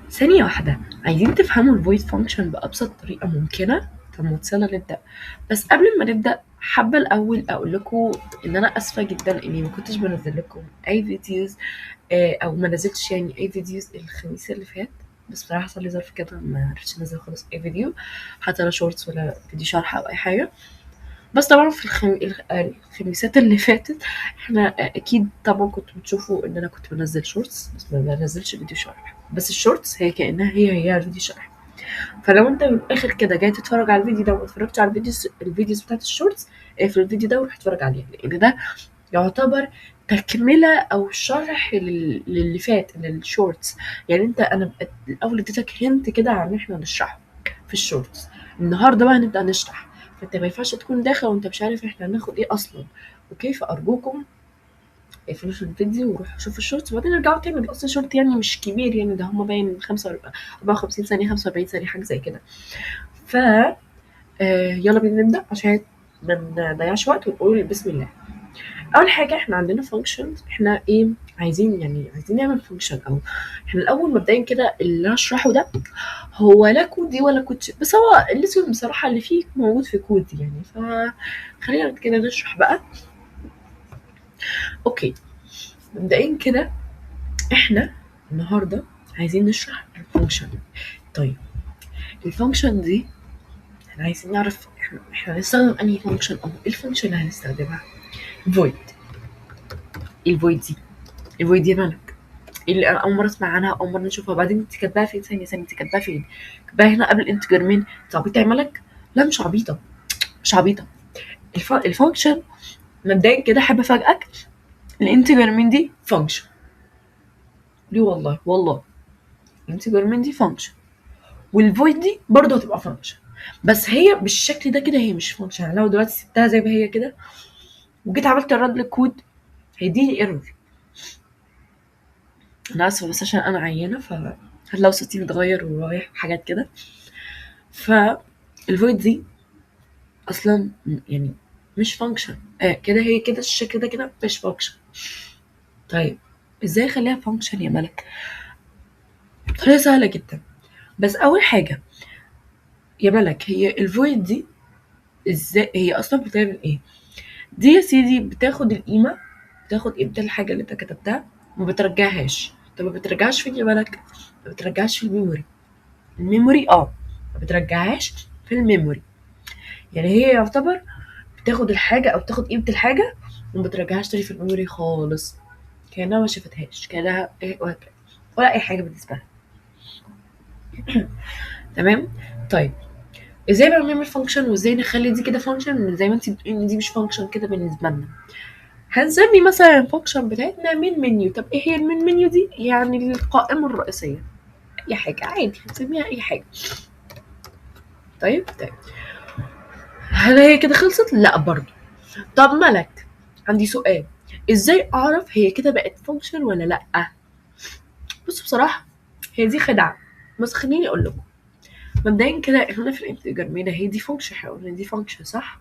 ثانية واحدة، عايزين تفهموا الvoid function بأبسط طريقة ممكنة؟ طب ما يلا نبدأ. بس قبل ما نبدأ حابة الأول أقول لكم إن أنا آسفة جدا إني ما كنتش بنزل لكم أي فيديوز، أو ما نزلتش يعني أي فيديوز الخميس اللي فات. بس بصراحة حصل لي ظرف كده ما عرفتش أنزل خالص أي فيديو، حتى لا شورتس ولا فيديو شرح أو أي حاجة. بس طبعا في الخميسات اللي فاتت احنا اكيد طبعا كنتوا بتشوفوا ان انا كنت بنزل شورتس، بس ما بنزلش فيديو شرح. بس الشورتس هي كانها هي الفيديو شرح. فلو انت من الاخر كده جاي تتفرج على الفيديو ده وما اتفرجتش على الفيديوز بتاعت الشورتس، في الفيديو ده وروح اتفرج عليها، لان ده يعتبر تكملة أو شرح للي فات للشورتس. يعني أنا الأول اديتك هنت كده عن إحنا نشرحه في الشورتس. النهاردة بقى هنبدأ نشرح، فأنت ما ينفعش تكون داخل وأنت مش عارف إحنا هناخد إيه أصلا. أوكي، فأرجوكم اقفلوا الفيديو وروحوا شوفوا الشورتس وبعدين ارجعوا تاني. ده أصلا شورت يعني مش كبير، يعني ده هما باين 54 ثانية 45 ثانية حاجة زي كده. ف يلا بينا نبدأ عشان ما نضيعش وقت ونقول بسم الله. اول حاجه احنا عندنا فانكشنز، احنا ايه عايزين؟ يعني عايزين نعمل فانكشن. او احنا الاول مبدئيا كده اللي أنا هشرحه ده هو لا كودي ولا كود، بس هو الاسم بصراحه اللي فيه موجود في كودي يعني. فخلينا كده نشرح بقى. اوكي، مبدئيا كده احنا النهارده عايزين نشرح الفانكشن. طيب الفانكشن دي احنا عايزين نعرف احنا هنستخدم انهي فانكشن، او ايه الفانكشن اللي هنستخدمها. فويد. ايه الفويد دي؟ الفويد دي مالك؟ اللي انا اول مره اسمع عنها، اول مره نشوفها. بعدين انت كاتباها فين؟ ثانيه ثانيه، انت كاتباها فين؟ كاتباها هنا قبل الانتجر مين؟ انت عبيطه يا ملك؟ لا مش عبيطه، مش عبيطه. الفانكشن مبدئيا كده حابه افاجئك، الانتجر مين دي فانكشن. ليه؟ والله الانتجر مين دي فانكشن، والفويد دي برضه هتبقى فانكشن. بس هي بالشكل ده كده هي مش فانكشن. يعني لو دلوقتي سبتها زي ما هي كده وجيت عملت الرد للكود هيديني ايرور. انا اسفه بس عشان انا عيانه، هتلاقوا صوتي متغير ورايح حاجات كده. فالفويد دي اصلا يعني مش فانكشن. كده هي كده الشكل ده كده مش فانكشن. طيب ازاي اخليها فانكشن يا ملك؟ طريقه سهله جدا. بس اول حاجه يا ملك، هي الفويد دي ازاي هي اصلا بتعمل ايه؟ دي يا سيدي بتاخد القيمه، بتاخد قيمه الحاجه اللي انت كتبتها وما بترجعهاش. طب ما بترجعش فين يا ملك؟ ما بترجعش في الميموري. الميموري ما بترجعهاش في الميموري. يعني هي يعتبر بتاخد الحاجة أو بتاخد قيمة الحاجة وما بترجعهاش تاني في الميموري خالص، كأنها ما شافتهاش، كأنها إيه ولا أي حاجة بالنسبة لها. تمام. طيب ازاي بقى نعمل فانكشن وازاي نخلي دي كده فانكشن زي ما انت بتقولي ان دي مش فانكشن كده بالنسبه لنا؟ هنسمي مثلا الفانكشن بتاعتنا من منيو. طب ايه هي المين منيو دي؟ يعني القائمه الرئيسيه، اي حاجه عادي هنسميها اي حاجه. طيب هل هي كده خلصت؟ لا برضو. طب ملك، عندي سؤال، ازاي اعرف هي كده بقت فانكشن ولا لا؟ بص بصراحه هي دي خدعه، بس خليني اقول لكم. مبدئيا كده هنا في الانتجر مينا هي دي فانكشن، احنا قلنا دي فانكشن صح؟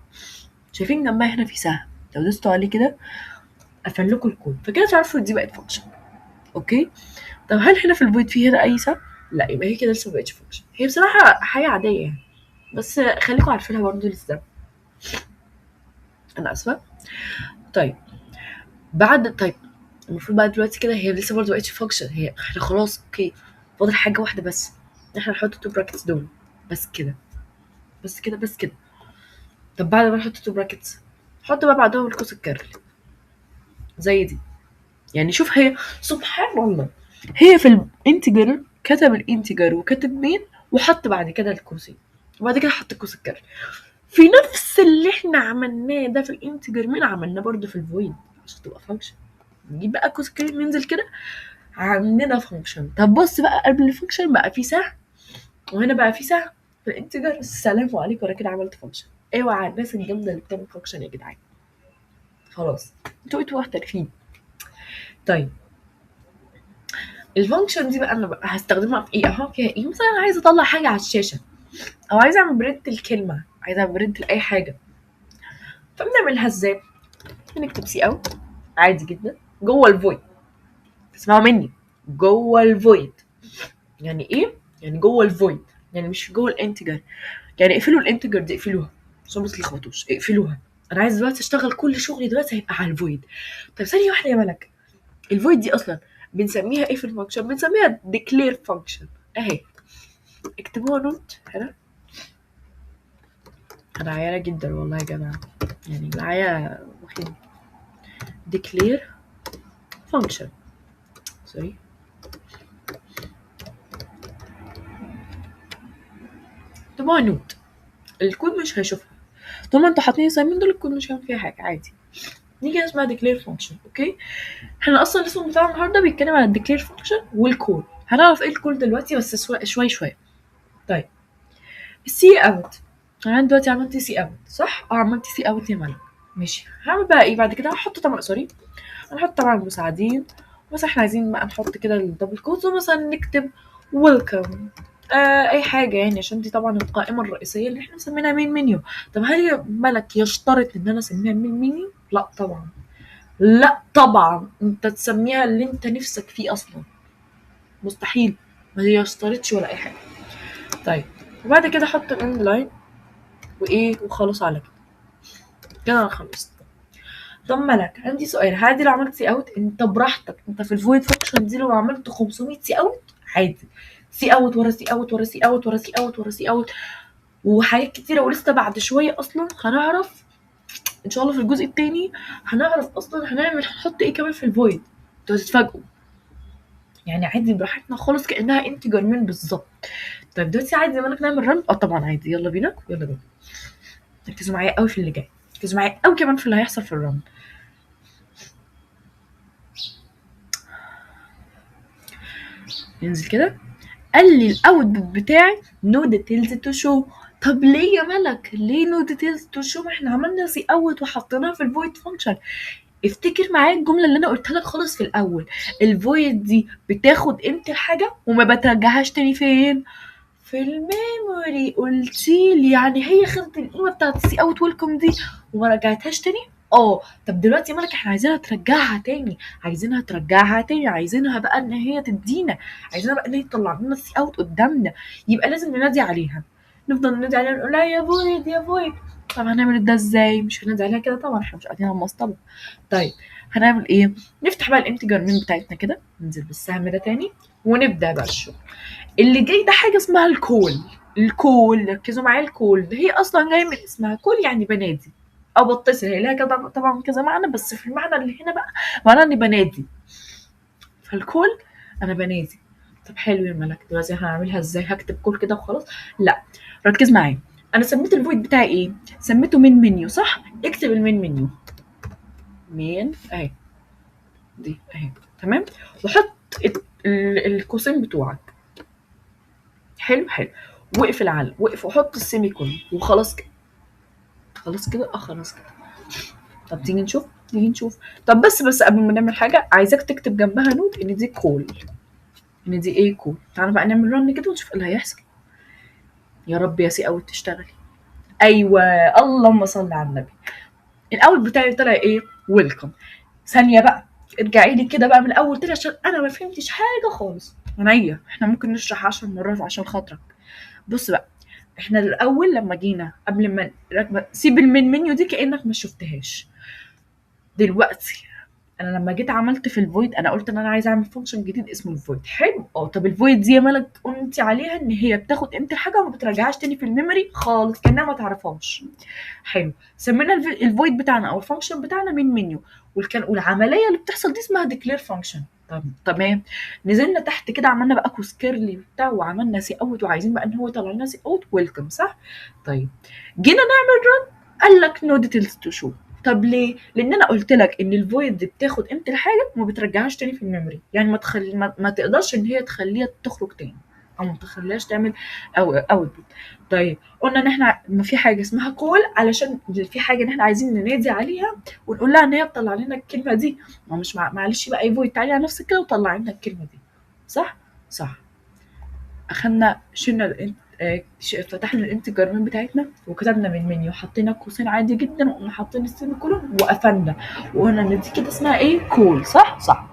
شايفين جنبها هنا في سهم، لو دوستوا عليه كده قفل لكم الكود، فكده تعرفوا دي بقت فانكشن. اوكي. طب هل هنا في الفويد في هنا اي سهم؟ لا، يبقى هي كده لسه ما بقتش فانكشن. هي بصراحه حاجه عاديه يعني، بس خليكم عارفينها برضه لسه. انا اسفه. طيب طيب المفروض بقى دلوقتي كده هي لسه برضه بقتش فانكشن. هي احنا خلاص اوكي، فاضل حاجه واحده بس، احنا نحط تو براكتس دول بس كده، بس كده. طب بعد ما نحط تو براكتس حط بقى بعدهم القوس الكارل زي دي. يعني شوف هي سبحان الله، هي في الانتجر كتب الانتجر وكتب مين وحط بعد كده القوسين وبعد كده حط القوس الكارل. في نفس اللي احنا عملناه ده في الانتجر مين عملناه برضه في الفويد عشان تبقى فانكشن. نجيب بقى قوس الكارل ننزل كده عندنا فانكشن. طب بص بقى، قبل الفانكشن بقى في سهم وهنا بقى في سهم في الانتجر. السلام عليكم، انا كده عملت فانكشن. اوعى الناس الجامده اللي بتعمل فانكشن يا جدعان، خلاص انتوا محترفين. طيب الفانكشن دي بقى انا بقى هستخدمها في ايه؟ اهو فيها ايه؟ مثلا انا عايزه اطلع حاجه على الشاشه، او عايزه اعمل برنت الكلمه، عايزه اعمل برنت لاي حاجه. فبنعملها ازاي؟ بنكتب سي اوت عادي جدا جوه الفويد، تسمعوا مني، جوه الفويد يعني ايه؟ يعني جوه الفويد، يعني مش جوه الانتجر. يعني اقفلوا الانتجر دي، اقفلوها عشان ما تتلخبطوش، اقفلوها. انا عايز دلوقتي اشتغل كل شغلي دلوقتي هيبقى على الفويد. طيب ثانيه واحده يا ملك، الفويد دي اصلا بنسميها ايه في الفانكشن؟ بنسميها declare function اهي. اكتبوها نوت هنا. انا عيانه جدا والله يا جماعه، يعني معايا واخد declare function. سوري، اكتبوها نوت، الكود مش هيشوفها طول ما انتوا حاطين اسامين دول، الكود مش هيعمل فيها حاجه عادي. نيجي اسمها declare function. اوكي، احنا اصلا الاسم بتاع النهارده بيتكلم على declare function والكول. هنعرف ايه الكول دلوقتي بس شوي شوي. طيب السي اوت، انا دلوقتي عملت سي اوت صح؟ عملت سي اوت يا ملك. ماشي، هعمل بقى ايه بعد كده؟ هحط طبعا سوري، هنحط طبعا المساعدين. مثلا احنا عايزين بقى نحط كده الدبل كوت، ومثلا نكتب ويلكم، اي حاجه يعني، عشان دي طبعا القائمه الرئيسيه اللي احنا مسمينها مين منيو. طب هل يا ملك يشترط ان انا اسميها مين منيو؟ لا طبعا، لا طبعا، انت تسميها اللي انت نفسك فيه اصلا، مستحيل، ما يشترطش ولا اي حاجه. طيب وبعد كده احط الاند لاين وايه وخلاص على كده، كده انا خلصت. طب ملك عندي سؤال، عادي لو عملت سي اوت انت براحتك، انت في الفويد فانكشن دي لو عملت 500 سي اوت عادي، سي اوت ورا سي اوت ورا سي اوت ورا سي اوت ورا سي اوت وحاجات كتيره، ولسه بعد شويه اصلا هنعرف ان شاء الله في الجزء التاني، هنعرف اصلا هنحط ايه كمان في الفويد، انتوا هتتفاجئوا. يعني عادي براحتنا خالص كانها انتجر من بالظبط. طيب دلوقتي عادي مالك نعمل رن؟ طبعا عادي، يلا بينا يلا بينا. ركزوا معايا قوي في اللي جاي، ركزوا معايا قوي كمان في اللي هيحصل في الرن. ننزل كده، قال لي الاوتبوت بتاعي نو ديتيلز تو شو. طب ليه يا ملك؟ ليه نو ديتيلز تو شو؟ ما احنا عملنا سي اوت وحطيناها في الفويد فانكشن. افتكر معايا الجمله اللي انا قلتها لك خالص في الاول، الفويد دي بتاخد قيمه الحاجه وما بترجعهاش تاني فين؟ في الميموري. قلتيلي يعني هي خدت القيمه بتاعت السي اوت ويلكم دي وما رجعتهاش تاني. طب دلوقتي يا ملك احنا عايزينها ترجعها تاني، عايزينها ترجعها تاني، عايزينها بقى ان هي تدينا، عايزينها بقى ان هي تطلع لنا السي اوت قدامنا. يبقى لازم ننادي عليها، نفضل ننادي عليها نقول لها يا فويد يا فويد. طب هنعمل ده ازاي؟ مش هننادي عليها كده طبعا، احنا مش قاعدين على المصطبه. طيب هنعمل ايه؟ نفتح بقى الانتجر من بتاعتنا كده، ننزل بالسهم ده تاني ونبدا بقى الشغل. اللي جاي ده حاجه اسمها الكول. الكول ركزوا معايا، الكول ده هي اصلا جايه من اسمها كول يعني بنادي او بتصل، هي لها كده طبعا كذا معنى، بس في المعنى اللي هنا بقى معناه اني بنادي. فالكول انا بنادي. طب حلو يا ملك، دلوقتي هنعملها ازاي؟ هكتب كول كده وخلاص؟ لا، ركز معايا. انا سميت الفويد بتاعي ايه؟ سميته مين منيو صح؟ اكتب المين منيو، مين اهي، دي اهي تمام، وحط القوسين بتوعك. حلو حلو، وقف العلم، وقف وحط السيمي كولون وخلاص كده. خلاص كده خلاص كده. طب تيجي نشوف، تيجي نشوف. طب بس قبل ما نعمل حاجه عايزاك تكتب جنبها نوت ان دي كول، ان دي ايه كول. تعالى بقى نعمل رن كده ونشوف ايه اللي هيحصل. يا رب يا سي اوت تشتغلي. ايوه، اللهم صل على النبي. الاول بتاعي طلع ايه؟ ويلكم. ثانيه بقى، ارجعي لي كده بقى من الاول تاني عشان انا ما فهمتش حاجه خالص. عينيا، احنا ممكن نشرح 10 مرات عشان خاطرك. بص بقى، احنا الاول لما جينا قبل ما سيب المين منيو دي كانك ما شفتهاش. دلوقتي انا لما جيت عملت في الفويد انا قلت ان انا عايزه اعمل فانكشن جديد اسمه الفويد. حلو، طب الفويد دي يا ملك قلتي عليها ان هي بتاخد قيمه الحاجه وما بترجعهاش تاني في الميموري خالص كانها ما تعرفهاش. حلو، سمينا الفويد بتاعنا او الفانكشن بتاعنا مين منيو، والعمليه اللي بتحصل دي اسمها ديكلير فانكشن. طب تمام، نزلنا تحت كده عملنا بقى كوسكيرلي وبتاع وعملنا سي اوت وعايزين بقى ان هو يطلع لنا سي اوت ويلكم صح. طيب جينا نعمل رن، قال لك نو ديتيلز تو شو. طب ليه؟ لان انا قلت لك ان الفويد دي بتاخد قيمه الحاجه وما بترجعهاش تاني في الميموري، يعني ما تقدرش ان هي تخليها تخرج تاني او ما تخليهاش تعمل او اوتبوت. طيب قلنا ان احنا ما في حاجه اسمها كول علشان في حاجه ان احنا عايزين ننادي عليها ونقول لها ان هي تطلع لنا الكلمه دي. ما مش معلش بقى اي فويد تعالي على نفسك كده وطلع لنا الكلمه دي. صح صح. اخدنا شلنا فتحنا الانتجر من بتاعتنا وكتبنا من منيو، حطينا قوسين عادي جدا وقمنا حاطين السيمي كولون وقفلنا وقلنا ان دي كده اسمها ايه؟ كول. صح صح.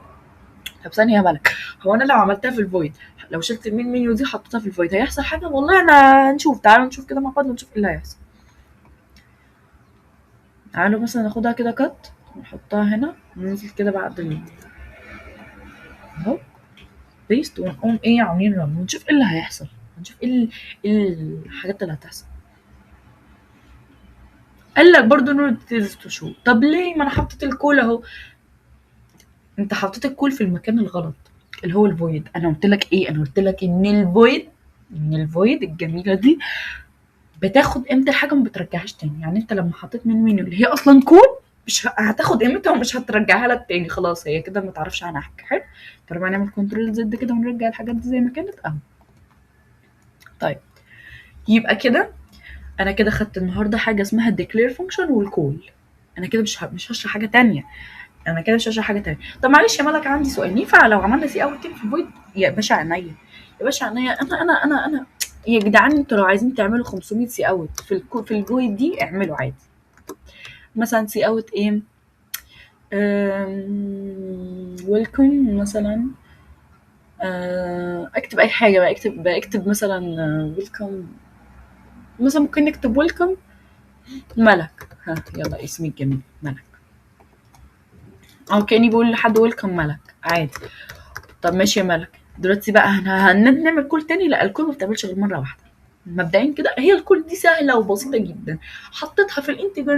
طب ثانيه يا ملك، هو انا لو عملتها في الفويد، لو شلت المين منيو دي حطيتها في الفويد هيحصل حاجه؟ والله انا نشوف، تعالوا نشوف كده مع بعض ونشوف ايه اللي هيحصل. تعالوا مثلا ناخدها كده كات ونحطها هنا وننزل كده بعد اهو بيست، ونقوم ايه عاملين رن ونشوف ايه اللي هيحصل، هنشوف إيه الحاجات اللي هتحصل. قال لك برضو نو ديتيلز تو شو. طب ليه؟ ما انا حطيت الكول اهو. انت حطيت الكول في المكان الغلط اللي هو الفويد. انا قلت لك ايه؟ انا قلت لك ان الفويد الجميله دي بتاخد قيمه الحاجه وما بترجعهاش تاني. يعني انت لما حطيت من منيو اللي هي اصلا كول مش هتاخد قيمتها ومش هترجعها لك تاني، خلاص هي كده ما تعرفش عنها حاجه. حلو. طب نعمل كنترول زد كده ونرجع الحاجات دي زي ما كانت اهو. طيب يبقى كده انا كده خدت النهارده حاجه اسمها الديكلير فانكشن والكول. انا كده مش هشرح حاجه تانية، انا كده مش هشرح حاجه تانية. طب معلش يا ملك عندي سؤال، ينفع لو عملنا سي اوت في الفويد؟ يا باشا عينيا، يا باشا عينيا. انا يا جدعان انتوا لو عايزين تعملوا 500 سي اوت في الفويد دي اعملوا عادي. مثلا سي اوت ايه، ويلكم مثلا، اكتب اي حاجه بقى، اكتب مثلا ويلكم، مثلا ممكن نكتب ويلكم ملك. ها يلا اسمي الجميل ملك، او كاني بقول لحد ويلكم ملك عادي. طب ماشي يا ملك، دلوقتي بقى هنعمل كول تاني. لا الكول ما بتعملش غير مره واحده. مبدئيا كده هي الكول دي سهله وبسيطه جدا، حطيتها في الانتجر